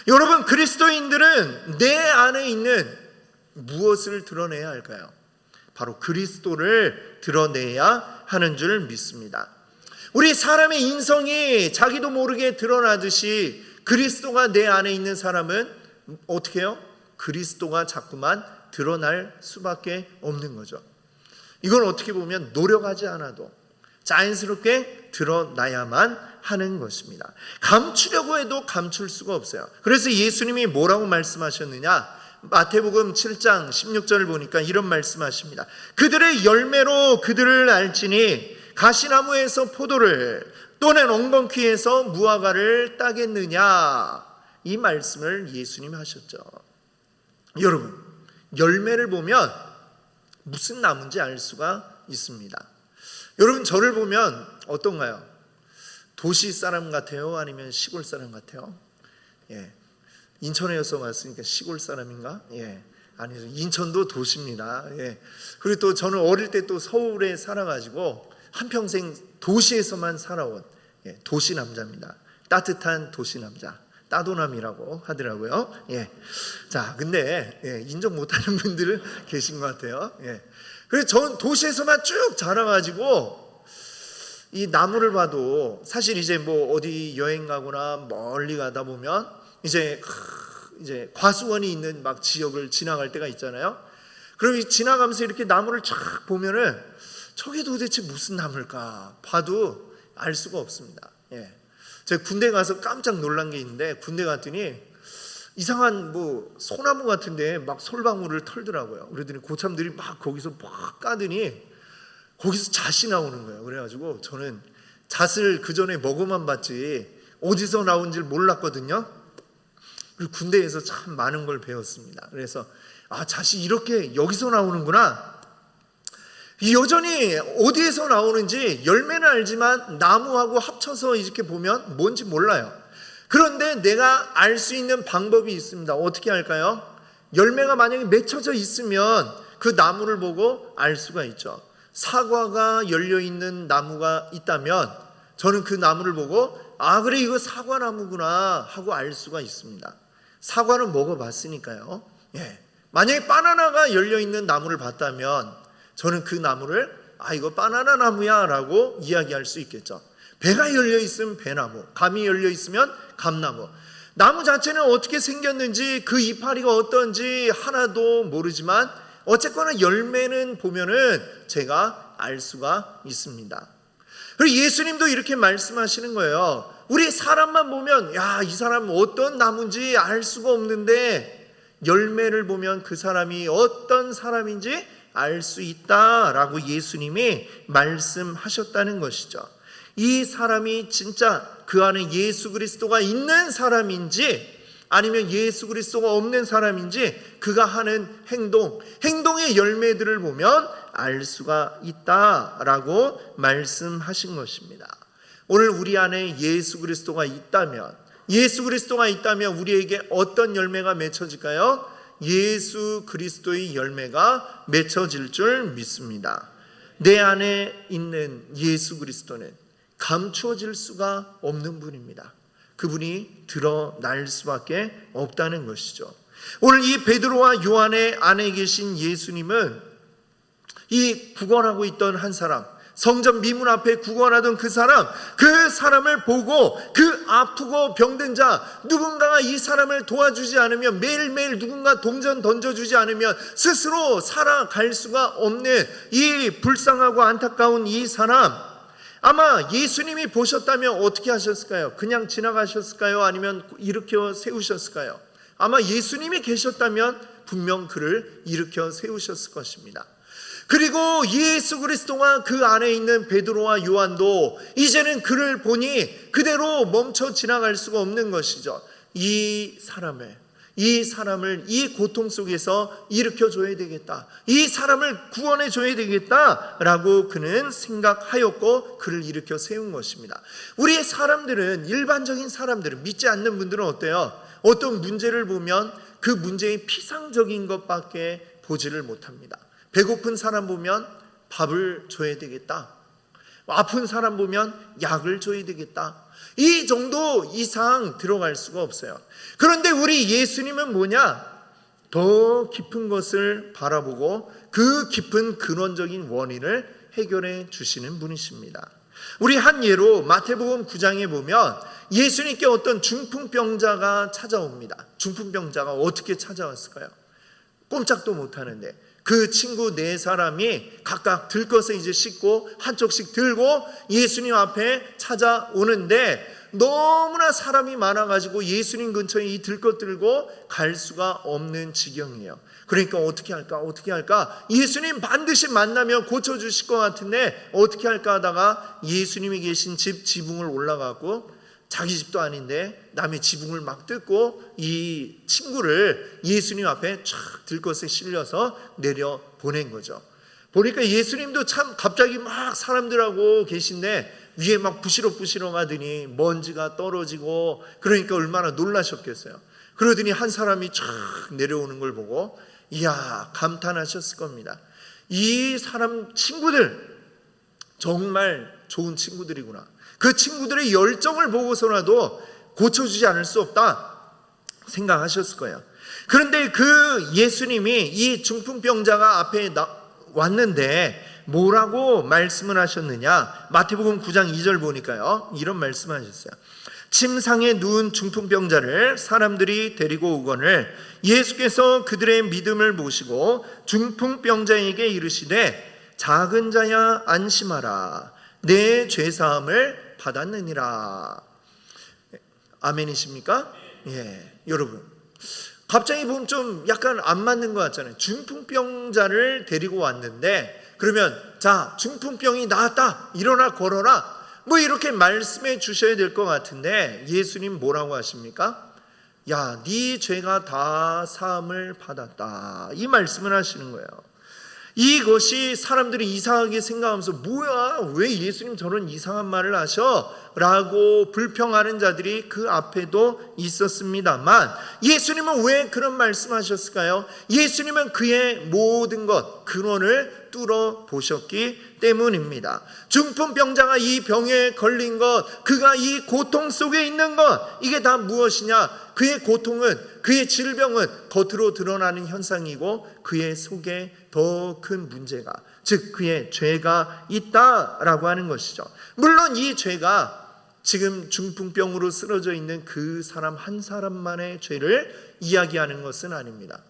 여러분, 그리스도인들은 내 안에 있는 무엇을 드러내야 할까요? 바로 그리스도를 드러내야 하는 줄 믿습니다. 우리 사람의 인성이 자기도 모르게 드러나듯이 그리스도가 내 안에 있는 사람은 어떻게 해요? 그리스도가 자꾸만 드러날 수밖에 없는 거죠. 이건 어떻게 보면 노력하지 않아도 자연스럽게 드러나야만 하는 것입니다. 감추려고 해도 감출 수가 없어요. 그래서 예수님이 뭐라고 말씀하셨느냐? 마태복음 7장 16절을 보니까 이런 말씀하십니다. 그들의 열매로 그들을 알지니 가시나무에서 포도를 또는 엉겅퀴에서 무화과를 따겠느냐. 이 말씀을 예수님이 하셨죠. 여러분, 열매를 보면 무슨 나무인지 알 수가 있습니다. 여러분, 저를 보면 어떤가요? 도시 사람 같아요? 아니면 시골 사람 같아요? 인천에서 왔으니까 시골 사람인가? 아니죠. 인천도 도시입니다. 그리고 또 저는 어릴 때 또 서울에 살아가지고 한평생 도시에서만 살아온 도시 남자입니다. 따뜻한 도시 남자. 따도남이라고 하더라고요. 자, 근데 인정 못하는 분들은 계신 것 같아요. 그래서 저는 도시에서만 쭉 자라가지고 이 나무를 봐도 사실 이제 뭐 어디 여행 가거나 멀리 가다 보면 이제 과수원이 있는 막 지역을 지나갈 때가 있잖아요. 그럼 지나가면서 이렇게 나무를 쫙 보면은 저게 도대체 무슨 나무일까 봐도 알 수가 없습니다. 제가 군대 가서 깜짝 놀란 게 있는데, 군대 갔더니 이상한 뭐 소나무 같은데 막 솔방울을 털더라고요. 그러더니 고참들이 막 거기서 막 까더니 거기서 잣이 나오는 거예요. 그래가지고 저는 잣을 그 전에 먹어만 봤지 어디서 나온지 몰랐거든요. 그리고 군대에서 참 많은 걸 배웠습니다. 그래서 잣이 이렇게 여기서 나오는구나. 여전히 어디에서 나오는지 열매는 알지만 나무하고 합쳐서 이렇게 보면 뭔지 몰라요. 그런데 내가 알 수 있는 방법이 있습니다. 어떻게 할까요? 열매가 만약에 맺혀져 있으면 그 나무를 보고 알 수가 있죠. 사과가 열려있는 나무가 있다면 저는 그 나무를 보고 그래 이거 사과나무구나 하고 알 수가 있습니다. 사과는 먹어봤으니까요. 만약에 바나나가 열려있는 나무를 봤다면 저는 그 나무를 이거 바나나 나무야 라고 이야기할 수 있겠죠. 배가 열려있으면 배나무, 감이 열려있으면 감나무. 나무 자체는 어떻게 생겼는지 그 이파리가 어떤지 하나도 모르지만 어쨌거나 열매는 보면은 제가 알 수가 있습니다. 그리고 예수님도 이렇게 말씀하시는 거예요. 우리 사람만 보면 이 사람은 어떤 나무인지 알 수가 없는데 열매를 보면 그 사람이 어떤 사람인지 알 수 있다라고 예수님이 말씀하셨다는 것이죠. 이 사람이 진짜 그 안에 예수 그리스도가 있는 사람인지 아니면 예수 그리스도가 없는 사람인지 그가 하는 행동의 열매들을 보면 알 수가 있다라고 말씀하신 것입니다. 오늘 우리 안에 예수 그리스도가 있다면 우리에게 어떤 열매가 맺혀질까요? 예수 그리스도의 열매가 맺혀질 줄 믿습니다. 내 안에 있는 예수 그리스도는 감추어질 수가 없는 분입니다. 그분이 드러날 수밖에 없다는 것이죠. 오늘 이 베드로와 요한의 안에 계신 예수님은 이 구걸하고 있던 한 사람, 성전 미문 앞에 구걸하던 그 사람을 보고 그 아프고 병든 자, 누군가가 이 사람을 도와주지 않으면, 매일매일 누군가 동전 던져주지 않으면 스스로 살아갈 수가 없는 이 불쌍하고 안타까운 이 사람, 아마 예수님이 보셨다면 어떻게 하셨을까요? 그냥 지나가셨을까요? 아니면 일으켜 세우셨을까요? 아마 예수님이 계셨다면 분명 그를 일으켜 세우셨을 것입니다. 그리고 예수 그리스도와 그 안에 있는 베드로와 요한도 이제는 그를 보니 그대로 멈춰 지나갈 수가 없는 것이죠. 이 사람을 이 고통 속에서 일으켜줘야 되겠다, 이 사람을 구원해줘야 되겠다라고 그는 생각하였고 그를 일으켜 세운 것입니다. 우리의 사람들은, 일반적인 사람들은, 믿지 않는 분들은 어때요? 어떤 문제를 보면 그 문제의 피상적인 것밖에 보지를 못합니다. 배고픈 사람 보면 밥을 줘야 되겠다, 아픈 사람 보면 약을 줘야 되겠다, 이 정도 이상 들어갈 수가 없어요. 그런데 우리 예수님은 뭐냐? 더 깊은 것을 바라보고 그 깊은 근원적인 원인을 해결해 주시는 분이십니다. 우리 한 예로 마태복음 9장에 보면 예수님께 어떤 중풍병자가 찾아옵니다. 중풍병자가 어떻게 찾아왔을까요? 꼼짝도 못하는데 그 친구 4사람이 각각 들 것을 이제 씻고 한쪽씩 들고 예수님 앞에 찾아오는데 너무나 사람이 많아가지고 예수님 근처에 이 들 것 들고 갈 수가 없는 지경이에요. 그러니까 어떻게 할까? 예수님 반드시 만나면 고쳐주실 것 같은데 어떻게 할까 하다가 예수님이 계신 집 지붕을 올라가고, 자기 집도 아닌데 남의 지붕을 막 뜯고 이 친구를 예수님 앞에 쫙 들것에 실려서 내려 보낸 거죠. 보니까 예수님도 참 갑자기 막 사람들하고 계신데 위에 막 부시럭부시럭 하더니 먼지가 떨어지고, 그러니까 얼마나 놀라셨겠어요. 그러더니 한 사람이 쫙 내려오는 걸 보고 이야, 감탄하셨을 겁니다. 이 사람 친구들 정말 좋은 친구들이구나. 그 친구들의 열정을 보고서라도 고쳐주지 않을 수 없다 생각하셨을 거예요. 그런데 그 예수님이 이 중풍병자가 앞에 왔는데 뭐라고 말씀을 하셨느냐? 마태복음 9장 2절 보니까요, 이런 말씀하셨어요. 침상에 누운 중풍병자를 사람들이 데리고 오거늘 예수께서 그들의 믿음을 보시고 중풍병자에게 이르시되 작은 자야 안심하라, 내 죄사함을 받았느니라. 아멘이십니까? 예, 여러분 갑자기 보면 좀 약간 안 맞는 것 같잖아요. 중풍병자를 데리고 왔는데 그러면 자, 중풍병이 나았다, 일어나 걸어라, 뭐 이렇게 말씀해 주셔야 될 것 같은데 예수님 뭐라고 하십니까? 야, 네 죄가 다 사함을 받았다, 이 말씀을 하시는 거예요. 이것이 사람들이 이상하게 생각하면서 뭐야, 왜 예수님 저런 이상한 말을 하셔? 라고 불평하는 자들이 그 앞에도 있었습니다만 예수님은 왜 그런 말씀하셨을까요? 예수님은 그의 모든 것, 근원을 뚫어 보셨기 때문입니다. 중풍병자가 이 병에 걸린 것, 그가 이 고통 속에 있는 것, 이게 다 무엇이냐? 그의 고통은, 그의 질병은 겉으로 드러나는 현상이고 그의 속에 더 큰 문제가, 즉 그의 죄가 있다라고 하는 것이죠. 물론 이 죄가 지금 중풍병으로 쓰러져 있는 그 사람 한 사람만의 죄를 이야기하는 것은 아닙니다.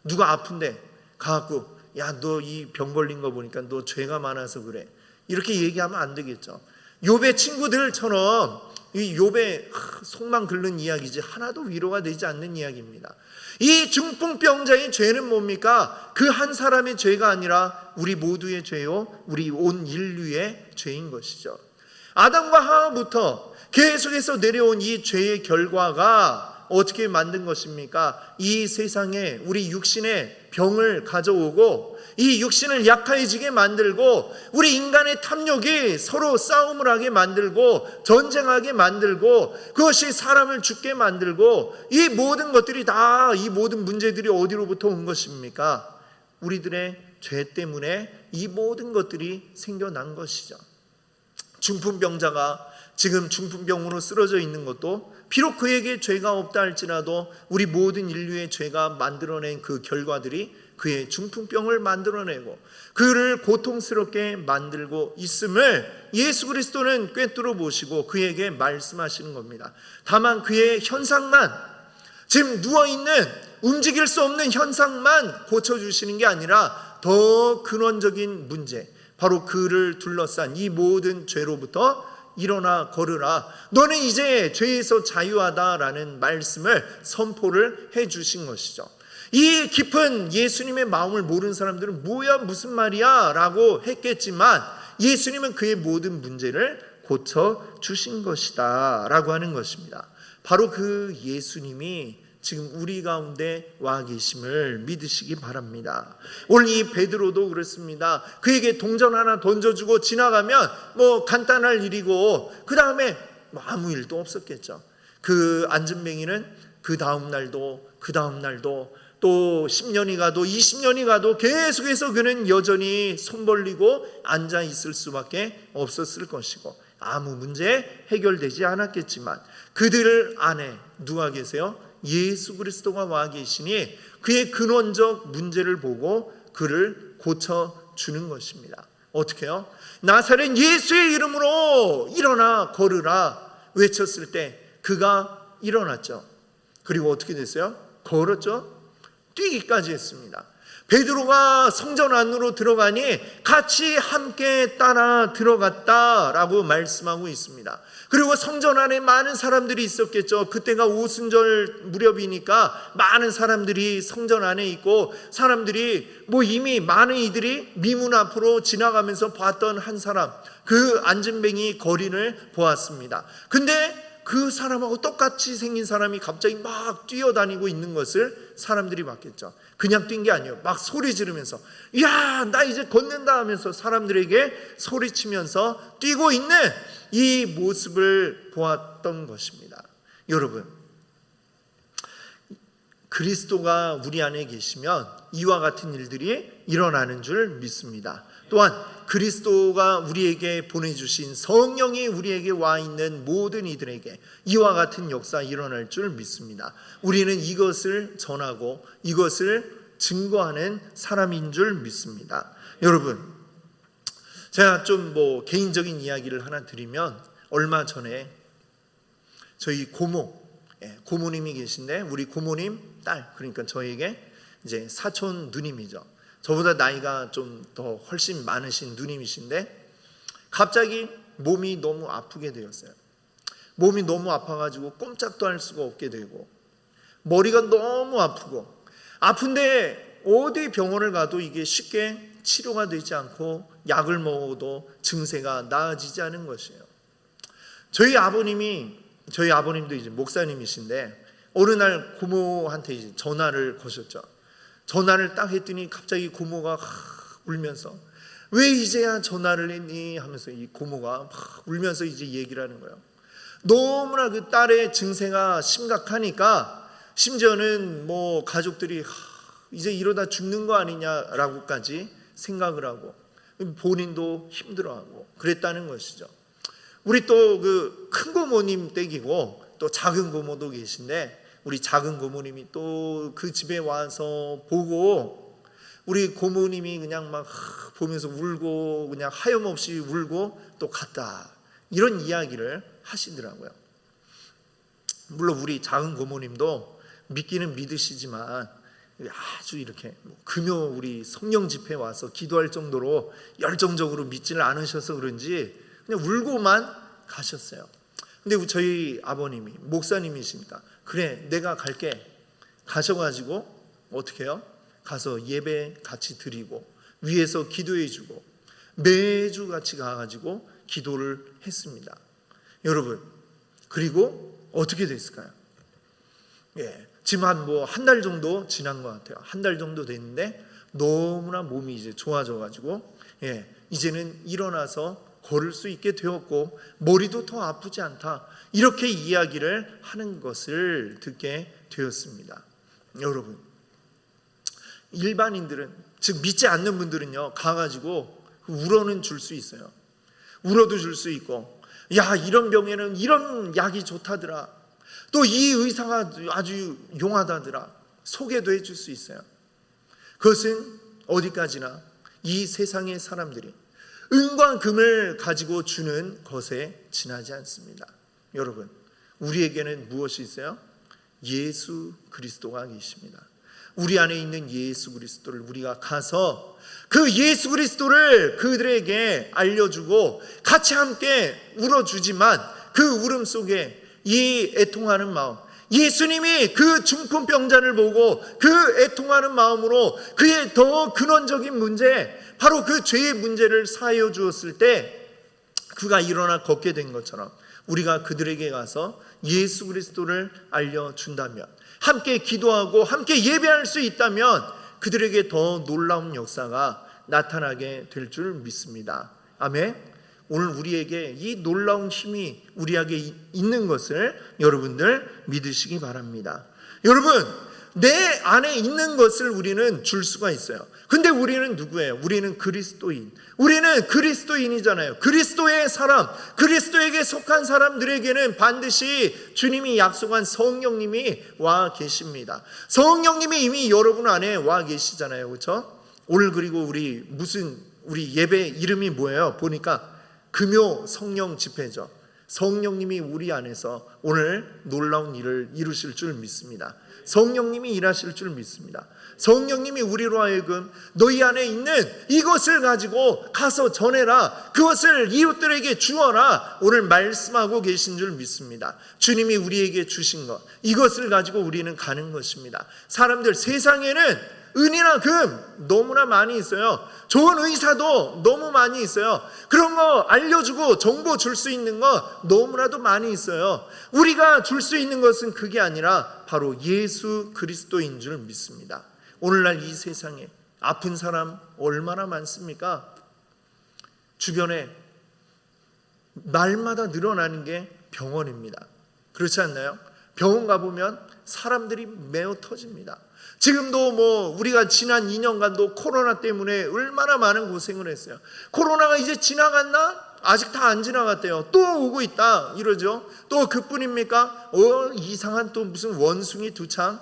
누가 아픈데 가갖고 야, 너 이 병 걸린 거 보니까 너 죄가 많아서 그래, 이렇게 얘기하면 안 되겠죠. 욥의 친구들처럼 이 욥의 속만 긁는 이야기지 하나도 위로가 되지 않는 이야기입니다. 이 중풍병자의 죄는 뭡니까? 그 한 사람의 죄가 아니라 우리 모두의 죄요, 우리 온 인류의 죄인 것이죠. 아담과 하와부터 계속해서 내려온 이 죄의 결과가 어떻게 만든 것입니까? 이 세상에 우리 육신의 병을 가져오고 이 육신을 약해지게 만들고 우리 인간의 탐욕이 서로 싸움을 하게 만들고 전쟁하게 만들고 그것이 사람을 죽게 만들고, 이 모든 것들이 다, 이 모든 문제들이 어디로부터 온 것입니까? 우리들의 죄 때문에 이 모든 것들이 생겨난 것이죠. 중풍병자가 지금 중풍병으로 쓰러져 있는 것도 비록 그에게 죄가 없다 할지라도 우리 모든 인류의 죄가 만들어낸 그 결과들이 그의 중풍병을 만들어내고 그를 고통스럽게 만들고 있음을 예수 그리스도는 꿰뚫어 보시고 그에게 말씀하시는 겁니다. 다만 그의 현상만, 지금 누워있는 움직일 수 없는 현상만 고쳐주시는 게 아니라 더 근원적인 문제, 바로 그를 둘러싼 이 모든 죄로부터 일어나 걸으라, 너는 이제 죄에서 자유하다라는 말씀을 선포를 해주신 것이죠. 이 깊은 예수님의 마음을 모르는 사람들은 뭐야 무슨 말이야 라고 했겠지만 예수님은 그의 모든 문제를 고쳐주신 것이다 라고 하는 것입니다. 바로 그 예수님이 지금 우리 가운데 와 계심을 믿으시기 바랍니다. 오늘 이 베드로도 그렇습니다. 그에게 동전 하나 던져주고 지나가면 뭐 간단할 일이고 그 다음에 아무 일도 없었겠죠. 그 안진뱅이는 그 다음 날도 또 10년이 가도 20년이 가도 계속해서 그는 여전히 손 벌리고 앉아 있을 수밖에 없었을 것이고 아무 문제 해결되지 않았겠지만 그들 안에 누가 계세요? 예수 그리스도가 와 계시니 그의 근원적 문제를 보고 그를 고쳐주는 것입니다. 어떻게 해요? 나사렛 예수의 이름으로 일어나 걸으라 외쳤을 때 그가 일어났죠. 그리고 어떻게 됐어요? 걸었죠. 뛰기까지 했습니다. 베드로가 성전 안으로 들어가니 같이 함께 따라 들어갔다라고 말씀하고 있습니다. 그리고 성전 안에 많은 사람들이 있었겠죠. 그때가 오순절 무렵이니까 많은 사람들이 성전 안에 있고 사람들이 뭐 이미 많은 이들이 미문 앞으로 지나가면서 봤던 한 사람, 그 안진뱅이 거린을 보았습니다. 근데 그 사람하고 똑같이 생긴 사람이 갑자기 막 뛰어다니고 있는 것을 사람들이 봤겠죠. 그냥 뛴 게 아니에요. 막 소리 지르면서 야, 나 이제 걷는다 하면서 사람들에게 소리치면서 뛰고 있는 이 모습을 보았던 것입니다. 여러분, 그리스도가 우리 안에 계시면 이와 같은 일들이 일어나는 줄 믿습니다. 또한 그리스도가 우리에게 보내주신 성령이 우리에게 와 있는 모든 이들에게 이와 같은 역사 일어날 줄 믿습니다. 우리는 이것을 전하고 이것을 증거하는 사람인 줄 믿습니다. 여러분, 제가 좀 개인적인 이야기를 하나 드리면 얼마 전에 저희 고모님이 계신데 우리 고모님 딸, 그러니까 저에게 이제 사촌 누님이죠. 저보다 나이가 좀 더 훨씬 많으신 누님이신데 갑자기 몸이 너무 아프게 되었어요. 몸이 너무 아파가지고 꼼짝도 할 수가 없게 되고 머리가 너무 아픈데 어디 병원을 가도 이게 쉽게 치료가 되지 않고 약을 먹어도 증세가 나아지지 않은 것이에요. 저희 아버님도 이제 목사님이신데 어느 날 고모한테 이제 전화를 거셨죠. 전화를 딱 했더니 갑자기 고모가 울면서 왜 이제야 전화를 했니 하면서 이 고모가 막 울면서 이제 얘기를 하는 거예요. 너무나 그 딸의 증세가 심각하니까 심지어는 가족들이 이제 이러다 죽는 거 아니냐라고까지 생각을 하고 본인도 힘들어하고 그랬다는 것이죠. 우리 또 그 큰 고모님 댁이고 또 작은 고모도 계신데 우리 작은 고모님이 또 그 집에 와서 보고 우리 고모님이 그냥 막 보면서 울고 그냥 하염없이 울고 또 갔다 이런 이야기를 하시더라고요. 물론 우리 작은 고모님도 믿기는 믿으시지만 아주 이렇게 금요 우리 성령 집회 와서 기도할 정도로 열정적으로 믿지를 않으셔서 그런지 그냥 울고만 가셨어요. 근데 저희 아버님이 목사님이시니까 그래 내가 갈게 가셔가지고 어떻게 해요? 가서 예배 같이 드리고 위에서 기도해 주고 매주 같이 가가지고 기도를 했습니다. 여러분, 그리고 어떻게 됐을까요? 지금 한 달 정도 지난 것 같아요. 한 달 정도 됐는데 너무나 몸이 이제 좋아져가지고 이제는 일어나서 걸을 수 있게 되었고 머리도 더 아프지 않다 이렇게 이야기를 하는 것을 듣게 되었습니다. 여러분, 일반인들은 즉 믿지 않는 분들은요, 가가지고 울어는 줄 수 있어요. 울어도 줄 수 있고, 야, 이런 병에는 이런 약이 좋다더라, 또 이 의사가 아주 용하다더라, 소개도 해줄 수 있어요. 그것은 어디까지나 이 세상의 사람들이 은과 금을 가지고 주는 것에 지나지 않습니다. 여러분, 우리에게는 무엇이 있어요? 예수 그리스도가 계십니다. 우리 안에 있는 예수 그리스도를 우리가 가서 그 예수 그리스도를 그들에게 알려주고 같이 함께 울어주지만 그 울음 속에 이 애통하는 마음, 예수님이 그 중풍병자를 보고 그 애통하는 마음으로 그의 더 근원적인 문제, 바로 그 죄의 문제를 사하여 주었을 때 그가 일어나 걷게 된 것처럼 우리가 그들에게 가서 예수 그리스도를 알려준다면, 함께 기도하고 함께 예배할 수 있다면 그들에게 더 놀라운 역사가 나타나게 될 줄 믿습니다. 아멘. 오늘 우리에게 이 놀라운 힘이 우리에게 있는 것을 여러분들 믿으시기 바랍니다. 여러분, 내 안에 있는 것을 우리는 줄 수가 있어요. 근데 우리는 누구예요? 우리는 그리스도인. 우리는 그리스도인이잖아요. 그리스도의 사람, 그리스도에게 속한 사람들에게는 반드시 주님이 약속한 성령님이 와 계십니다. 성령님이 이미 여러분 안에 와 계시잖아요. 그렇죠? 오늘 그리고 우리 예배 이름이 뭐예요? 보니까 금요 성령 집회죠. 성령님이 우리 안에서 오늘 놀라운 일을 이루실 줄 믿습니다. 성령님이 일하실 줄 믿습니다. 성령님이 우리로 하여금 너희 안에 있는 이것을 가지고 가서 전해라, 그것을 이웃들에게 주어라, 오늘 말씀하고 계신 줄 믿습니다. 주님이 우리에게 주신 것, 이것을 가지고 우리는 가는 것입니다. 사람들, 세상에는 은이나 금 너무나 많이 있어요. 좋은 의사도 너무 많이 있어요. 그런 거 알려주고 정보 줄 수 있는 거 너무나도 많이 있어요. 우리가 줄 수 있는 것은 그게 아니라 바로 예수 그리스도인 줄 믿습니다. 오늘날 이 세상에 아픈 사람 얼마나 많습니까? 주변에 날마다 늘어나는 게 병원입니다. 그렇지 않나요? 병원 가보면 사람들이 메어 터집니다. 지금도 우리가 지난 2년간도 코로나 때문에 얼마나 많은 고생을 했어요. 코로나가 이제 지나갔나? 아직 다 안 지나갔대요. 또 오고 있다 이러죠. 또 그뿐입니까? 이상한 또 무슨 원숭이 두창,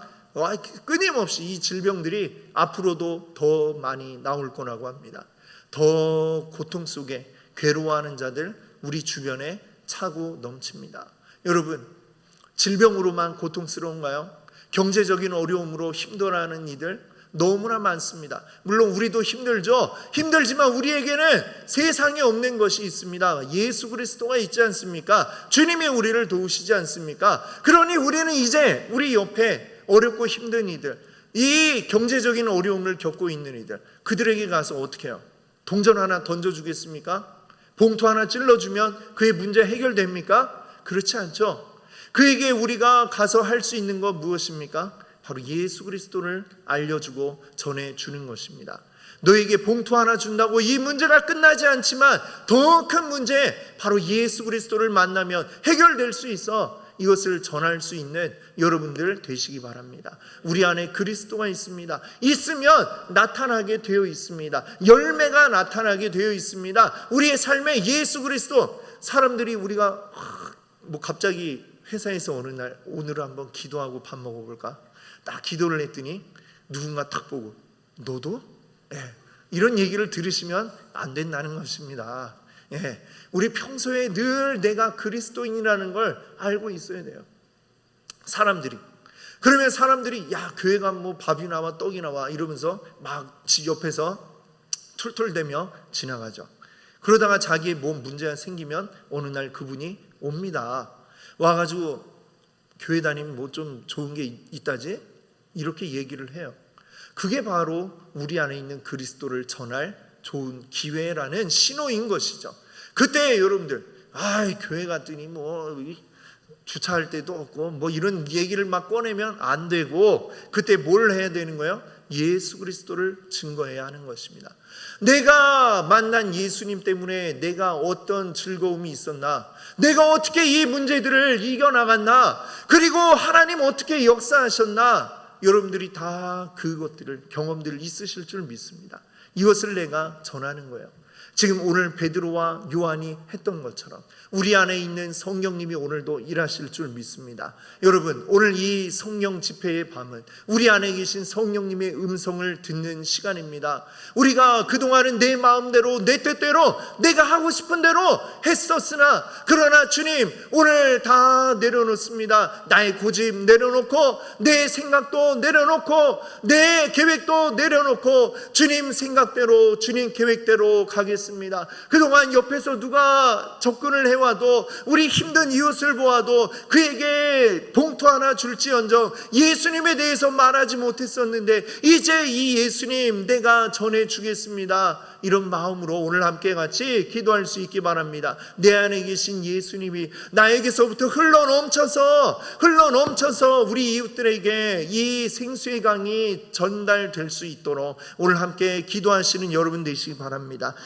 끊임없이 이 질병들이 앞으로도 더 많이 나올 거라고 합니다. 더 고통 속에 괴로워하는 자들 우리 주변에 차고 넘칩니다. 여러분, 질병으로만 고통스러운가요? 경제적인 어려움으로 힘들어하는 이들 너무나 많습니다. 물론 우리도 힘들죠. 힘들지만 우리에게는 세상에 없는 것이 있습니다. 예수 그리스도가 있지 않습니까? 주님이 우리를 도우시지 않습니까? 그러니 우리는 이제 우리 옆에 어렵고 힘든 이들, 이 경제적인 어려움을 겪고 있는 이들, 그들에게 가서 어떻게 해요? 동전 하나 던져주겠습니까? 봉투 하나 찔러주면 그의 문제 해결됩니까? 그렇지 않죠. 그에게 우리가 가서 할 수 있는 것 무엇입니까? 바로 예수 그리스도를 알려주고 전해주는 것입니다. 너에게 봉투 하나 준다고 이 문제가 끝나지 않지만 더 큰 문제, 바로 예수 그리스도를 만나면 해결될 수 있어. 이것을 전할 수 있는 여러분들 되시기 바랍니다. 우리 안에 그리스도가 있습니다. 있으면 나타나게 되어 있습니다. 열매가 나타나게 되어 있습니다. 우리의 삶에 예수 그리스도, 사람들이 우리가 갑자기 회사에서 어느 날 오늘 한번 기도하고 밥 먹어볼까? 딱 기도를 했더니 누군가 탁 보고 너도? 이런 얘기를 들으시면 안 된다는 것입니다. 우리 평소에 늘 내가 그리스도인이라는 걸 알고 있어야 돼요. 사람들이, 그러면 사람들이 야, 교회가 밥이 나와 떡이 나와 이러면서 막 옆에서 툴툴대며 지나가죠. 그러다가 자기의 몸 문제가 생기면 어느 날 그분이 옵니다. 와가지고 교회 다니면 좀 좋은 게 있다지? 이렇게 얘기를 해요. 그게 바로 우리 안에 있는 그리스도를 전할 좋은 기회라는 신호인 것이죠. 그때 여러분들, 교회 갔더니 주차할 데도 없고 이런 얘기를 막 꺼내면 안 되고, 그때 뭘 해야 되는 거예요? 예수 그리스도를 증거해야 하는 것입니다. 내가 만난 예수님 때문에 내가 어떤 즐거움이 있었나, 내가 어떻게 이 문제들을 이겨나갔나, 그리고 하나님 어떻게 역사하셨나, 여러분들이 다 그것들을 경험들을 있으실 줄 믿습니다. 이것을 내가 전하는 거예요. 지금 오늘 베드로와 요한이 했던 것처럼 우리 안에 있는 성령님이 오늘도 일하실 줄 믿습니다. 여러분, 오늘 이 성령 집회의 밤은 우리 안에 계신 성령님의 음성을 듣는 시간입니다. 우리가 그동안은 내 마음대로 내 뜻대로 내가 하고 싶은 대로 했었으나, 그러나 주님 오늘 다 내려놓습니다. 나의 고집 내려놓고 내 생각도 내려놓고 내 계획도 내려놓고 주님 생각대로 주님 계획대로 가겠습니다. 그동안 옆에서 누가 접근을 해와도 우리 힘든 이웃을 보아도 그에게 봉투 하나 줄지언정 예수님에 대해서 말하지 못했었는데 이제 이 예수님 내가 전해주겠습니다. 이런 마음으로 오늘 함께 같이 기도할 수 있기 바랍니다. 내 안에 계신 예수님이 나에게서부터 흘러넘쳐서 우리 이웃들에게 이 생수의 강이 전달될 수 있도록 오늘 함께 기도하시는 여러분 되시기 바랍니다.